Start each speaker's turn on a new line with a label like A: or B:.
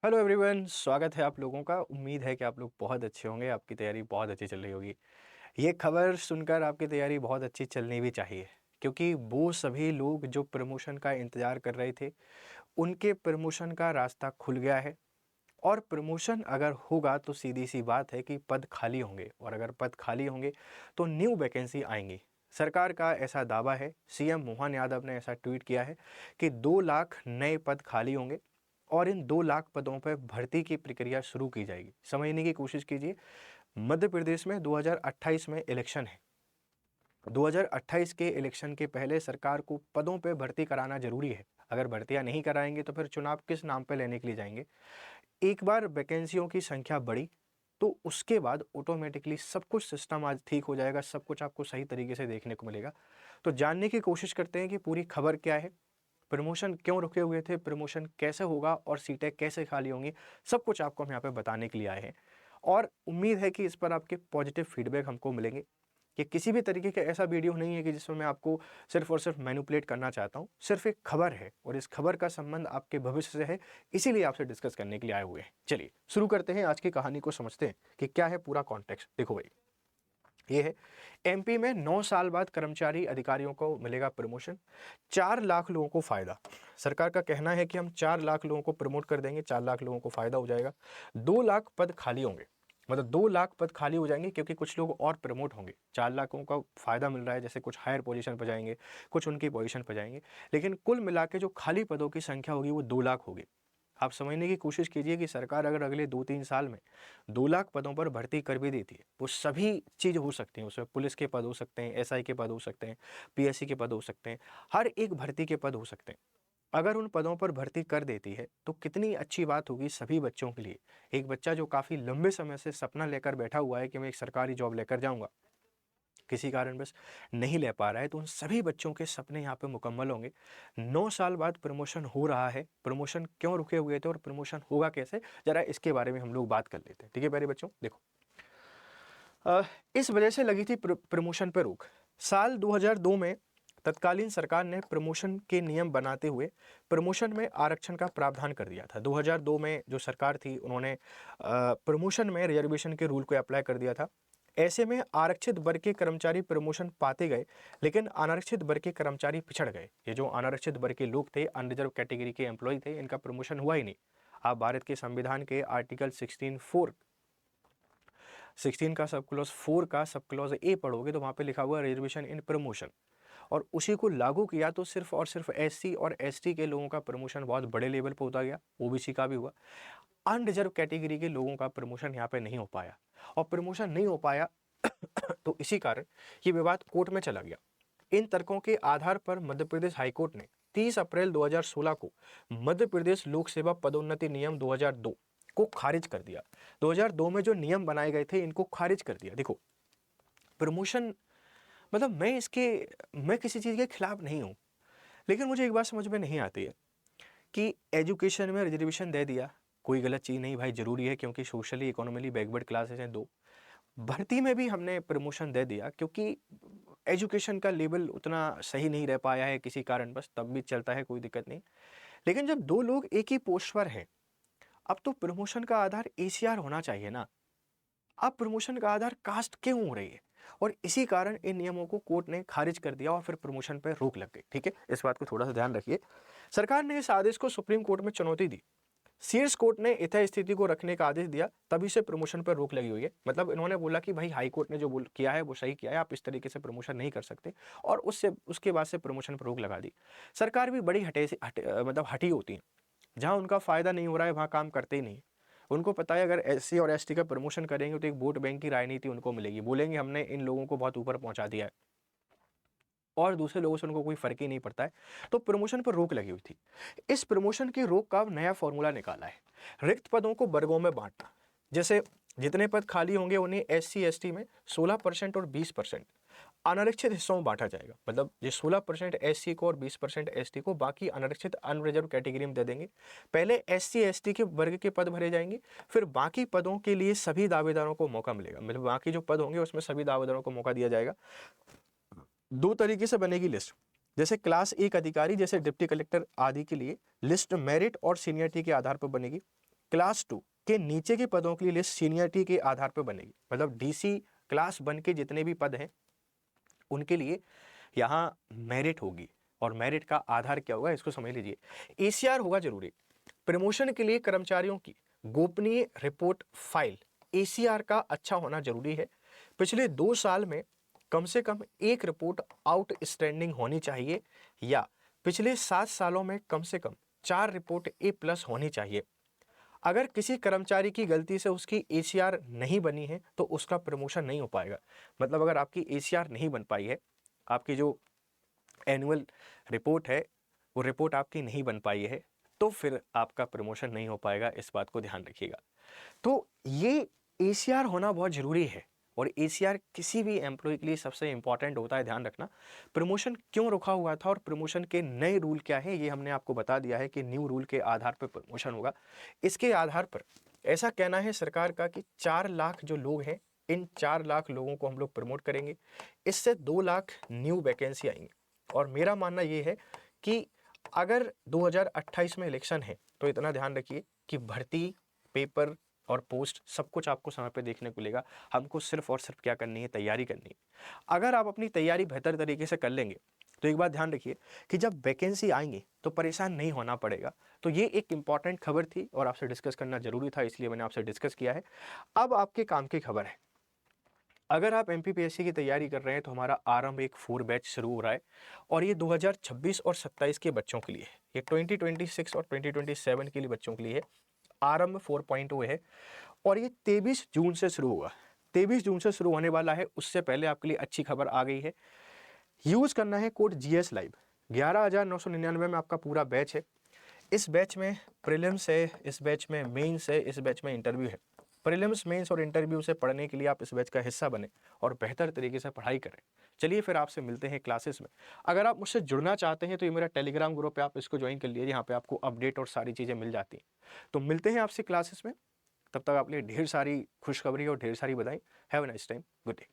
A: Hello everyone, स्वागत है आप लोगों का। उम्मीद है कि आप लोग बहुत अच्छे होंगे, आपकी तैयारी बहुत अच्छी चल रही होगी। ये खबर सुनकर आपकी तैयारी बहुत अच्छी चलनी भी चाहिए, क्योंकि वो सभी लोग जो प्रमोशन का इंतज़ार कर रहे थे, उनके प्रमोशन का रास्ता खुल गया है। और प्रमोशन अगर होगा तो सीधी सी बात है कि पद खाली होंगे, और अगर पद खाली होंगे तो न्यू वैकेंसी आएंगी। सरकार का ऐसा दावा है, सीएम मोहन यादव ने ऐसा ट्वीट किया है कि 2 लाख नए पद खाली होंगे और इन 2 लाख पदों पर भर्ती की प्रक्रिया शुरू की जाएगी। समझने की कोशिश कीजिए, मध्य प्रदेश में 2028 में इलेक्शन है। 2028 के इलेक्शन के पहले सरकार को पदों पे भर्ती कराना जरूरी है। अगर भर्तियां नहीं कराएंगे तो फिर चुनाव किस नाम पे लेने के लिए जाएंगे। एक बार वैकेंसियों की संख्या बढ़ी तो उसके बाद ऑटोमेटिकली सब कुछ सिस्टम आज ठीक हो जाएगा, सब कुछ आपको सही तरीके से देखने को मिलेगा। तो जानने की कोशिश करते हैं कि पूरी खबर क्या है, प्रमोशन क्यों रुके हुए थे, प्रमोशन कैसे होगा और सीटें कैसे खाली होंगी। सब कुछ आपको हम यहाँ पे बताने के लिए आए हैं और उम्मीद है कि इस पर आपके पॉजिटिव फीडबैक हमको मिलेंगे। कि किसी भी तरीके का ऐसा वीडियो नहीं है कि जिसमें मैं आपको सिर्फ और सिर्फ मैनिपुलेट करना चाहता हूँ। सिर्फ एक खबर है और इस खबर का संबंध आपके भविष्य से है, इसीलिए आपसे डिस्कस करने के लिए आए हुए हैं। चलिए शुरू करते हैं, आज की कहानी को समझते हैं कि क्या है पूरा कॉन्टेक्स्ट। देखो भाई, ये है एमपी में 9 साल बाद कर्मचारी अधिकारियों को मिलेगा प्रमोशन। 4 लाख लोगों को फायदा। सरकार का कहना है कि हम 4 लाख लोगों को प्रमोट कर देंगे, 4 लाख लोगों को फायदा हो जाएगा। 2 लाख पद खाली होंगे, मतलब 2 लाख पद खाली हो जाएंगे क्योंकि कुछ लोग और प्रमोट होंगे। 4 लाखों का फायदा मिल रहा है, जैसे कुछ हायर पोजीशन पर जाएंगे, कुछ उनकी पोजीशन पर जाएंगे। लेकिन कुल मिला के जो खाली पदों की संख्या होगी वो 2 लाख होगी। आप समझने की कोशिश कीजिए कि सरकार अगर अगले 2-3 साल में 2 लाख पदों पर भर्ती कर भी देती है, वो सभी चीज़ हो सकती हैं। उसमें पुलिस के पद हो सकते हैं, एसआई के पद हो सकते हैं, पीएससी के पद हो सकते हैं, हर एक भर्ती के पद हो सकते हैं। अगर उन पदों पर भर्ती कर देती है तो कितनी अच्छी बात होगी सभी बच्चों के लिए। एक बच्चा जो काफ़ी लंबे समय से सपना लेकर बैठा हुआ है कि मैं एक सरकारी जॉब लेकर जाऊंगा, किसी कारणवश नहीं ले पा रहा है, तो उन सभी बच्चों के सपने यहाँ पे मुकम्मल होंगे। 9 साल बाद प्रमोशन हो रहा है। प्रमोशन क्यों रुके हुए थे और प्रमोशन होगा कैसे, जरा इसके बारे में हम लोग बात कर लेते हैं। ठीक है प्यारे बच्चों, देखो इस वजह से लगी थी प्रमोशन पर रोक। साल 2002 में तत्कालीन सरकार ने प्रमोशन के नियम बनाते हुए प्रमोशन में आरक्षण का प्रावधान कर दिया था। 2002 में जो सरकार थी उन्होंने प्रमोशन में रिजर्वेशन के रूल को अप्लाई कर दिया था। ऐसे में आरक्षित वर्ग के कर्मचारी प्रमोशन पाते गए, लेकिन अनारक्षित वर्ग के कर्मचारी पिछड़ गए। ये जो अनारक्षित वर्ग के लोग थे, अनरिजर्व कैटेगरी के एम्प्लॉय थे, इनका प्रमोशन हुआ ही नहीं। आप भारत के संविधान के आर्टिकल 16 का सब क्लॉज 4 का सब क्लॉज ए पढ़ोगे तो वहाँ पे लिखा हुआ है रिजर्वेशन इन प्रमोशन, और उसी को लागू किया तो सिर्फ और सिर्फ एससी और एसटी के लोगों का प्रमोशन बहुत बड़े लेवल पर होता गया, ओबीसी का भी हुआ। अनरिजर्व कैटेगरी के लोगों का प्रमोशन यहाँ पे नहीं हो पाया, और प्रमोशन नहीं हो पाया तो इसी कारण ये विवाद कोर्ट में चला गया। इन तर्कों के आधार पर मध्य प्रदेश हाईकोर्ट ने 30 अप्रैल 2016 को मध्य प्रदेश लोक सेवा पदोन्नति नियम 2002 को खारिज कर दिया। 2002 में जो नियम बनाए गए थे इनको खारिज कर दिया। देखो, प्रमोशन मतलब मैं किसी चीज़ के खिलाफ नहीं हूँ, लेकिन मुझे एक बात समझ में नहीं आती है कि एजुकेशन में रिजर्वेशन दे दिया, कोई गलत चीज़ नहीं भाई, ज़रूरी है क्योंकि सोशली इकोनॉमिकली बैकवर्ड क्लासेस हैं दो। भर्ती में भी हमने प्रमोशन दे दिया क्योंकि एजुकेशन का लेवल उतना सही नहीं रह पाया है किसी कारण, बस तब भी चलता है, कोई दिक्कत नहीं। लेकिन जब दो लोग एक ही पोस्ट पर हैं, अब तो प्रमोशन का आधार एसीआर होना चाहिए ना। अब प्रमोशन का आधार कास्ट क्यों हो रही है, और इसी कारण इन नियमों को कोर्ट ने खारिज कर दिया और फिर प्रमोशन पर रोक लग गई। ठीक है, इस बात को थोड़ा सा ध्यान रखिए। सरकार ने इस आदेश को सुप्रीम कोर्ट में चुनौती दी। शीर्ष कोर्ट ने यथास्थिति को रखने का आदेश दिया, तभी से प्रमोशन पर रोक लगी हुई है। मतलब इन्होंने बोला कि भाई हाई कोर्ट ने जो किया है वो सही किया है, आप इस तरीके से प्रमोशन नहीं कर सकते, और उसके बाद से प्रमोशन पर रोक लगा दी। सरकार भी बड़ी मतलब हटी होती है। जहां उनका फायदा नहीं हो रहा है वहां काम करते ही नहीं। उनको पता है अगर एससी और एसटी का प्रमोशन करेंगे तो एक वोट बैंक की राजनीति उनको मिलेगी, बोलेंगे हमने इन लोगों को बहुत ऊपर पहुंचा दिया है, और दूसरे लोगों से उनको कोई फर्क ही नहीं पड़ता है। तो प्रमोशन पर रोक लगी हुई थी। इस प्रमोशन की रोक का नया फॉर्मूला निकाला है। रिक्त पदों को वर्गों में बांटना, जैसे जितने पद खाली होंगे उन्हें एससी एसटी में 16% और 20% अनारक्षित हिस्सों में बांटा जाएगा। मतलब ये 16% एससी को और 20% एसटी को, बाकी अनारक्षित अनरिजर्व कैटेगरी में दे देंगे। पहले एससी एसटी के वर्ग के पद भरे जाएंगे, फिर बाकी पदों के लिए सभी दावेदारों को मौका मिलेगा। मतलब बाकी जो पद होंगे उसमें सभी दावेदारों को मौका दिया जाएगा। दो तरीके से बनेगी लिस्ट, जैसे क्लास 1 अधिकारी जैसे डिप्टी कलेक्टर आदि के लिए लिस्ट मेरिट और सीनियरिटी के आधार पर बनेगी। क्लास 2 के नीचे के पदों के लिए लिस्ट सीनियरिटी के आधार पर बनेगी। मतलब डीसी क्लास 1 के जितने भी पद हैं उनके लिए यहाँ मेरिट होगी, और मेरिट का आधार क्या होगा इसको समझ लीजिए। एसीआर होगा जरूरी। प्रमोशन के लिए कर्मचारियों की गोपनीय रिपोर्ट फाइल एसीआर का अच्छा होना जरूरी है। पिछले 2 साल में कम से कम एक रिपोर्ट आउटस्टैंडिंग होनी चाहिए, या पिछले 7 सालों में कम से कम 4 रिपोर्ट A+ होनी चाहिए। अगर किसी कर्मचारी की गलती से उसकी एसीआर नहीं बनी है तो उसका प्रमोशन नहीं हो पाएगा। मतलब अगर आपकी एसीआर नहीं बन पाई है, आपकी जो एनुअल रिपोर्ट है वो रिपोर्ट आपकी नहीं बन पाई है, तो फिर आपका प्रमोशन नहीं हो पाएगा। इस बात को ध्यान रखिएगा। तो ये एसीआर होना बहुत ज़रूरी है, और एसीआर किसी भी एम्प्लॉय के लिए सबसे इंपॉर्टेंट होता है। ध्यान रखना, प्रमोशन क्यों रुका हुआ था और प्रमोशन के नए रूल क्या है ये हमने आपको बता दिया है कि न्यू रूल के आधार पर प्रमोशन होगा। इसके आधार पर ऐसा कहना है सरकार का कि 4 लाख जो लोग हैं, इन 4 लाख लोगों को हम लोग प्रमोट करेंगे। इससे 2 लाख न्यू वैकेंसी आएंगी। और मेरा मानना ये है कि अगर 2028 में इलेक्शन है तो इतना ध्यान रखिए कि भर्ती, पेपर और पोस्ट सब कुछ आपको समय पे देखने को मिलेगा। हमको सिर्फ और सिर्फ क्या करनी है, तैयारी करनी है। अगर आप अपनी तैयारी बेहतर तरीके से कर लेंगे तो एक बात ध्यान रखिए कि जब वैकेंसी आएंगी तो परेशान नहीं होना पड़ेगा। तो ये एक इंपॉर्टेंट खबर थी और आपसे डिस्कस करना जरूरी था, इसलिए मैंने आपसे डिस्कस किया है। अब आपके काम की खबर है। अगर आप एमपीपीएससी की तैयारी कर रहे हैं तो हमारा आरंभ एक 4 बैच शुरू हो रहा है, और ये 2026 और 27 के बच्चों के लिए है। ये 2026 और 2027 के लिए बच्चों के लिए है। आरंभ 4.0 है, और ये 23 जून से शुरू होगा। 23 जून से शुरू होने वाला है। उससे पहले आपके लिए अच्छी खबर आ गई है। यूज़ करना है कोड GS लाइव। 11,999 में आपका पूरा बैच है। इस बैच में प्रीलिम्स है, इस बैच में मेंस है, इस बैच में इंटरव्यू है। प्रीलिम्स, मेंस और इंटरव्यू से पढ़ने के लिए आप इस बैच का हिस्सा बने और बेहतर तरीके से पढ़ाई करें। चलिए फिर आपसे मिलते हैं क्लासेस में। अगर आप मुझसे जुड़ना चाहते हैं तो ये मेरा टेलीग्राम ग्रुप है, आप इसको ज्वाइन कर लीजिए। यहाँ पे आपको अपडेट और सारी चीज़ें मिल जाती हैं। तो मिलते हैं आपसे क्लासेस में। तब तक आप लिए ढेर सारी खुशखबरी और ढेर सारी बधाई। Have a nice time. Good day.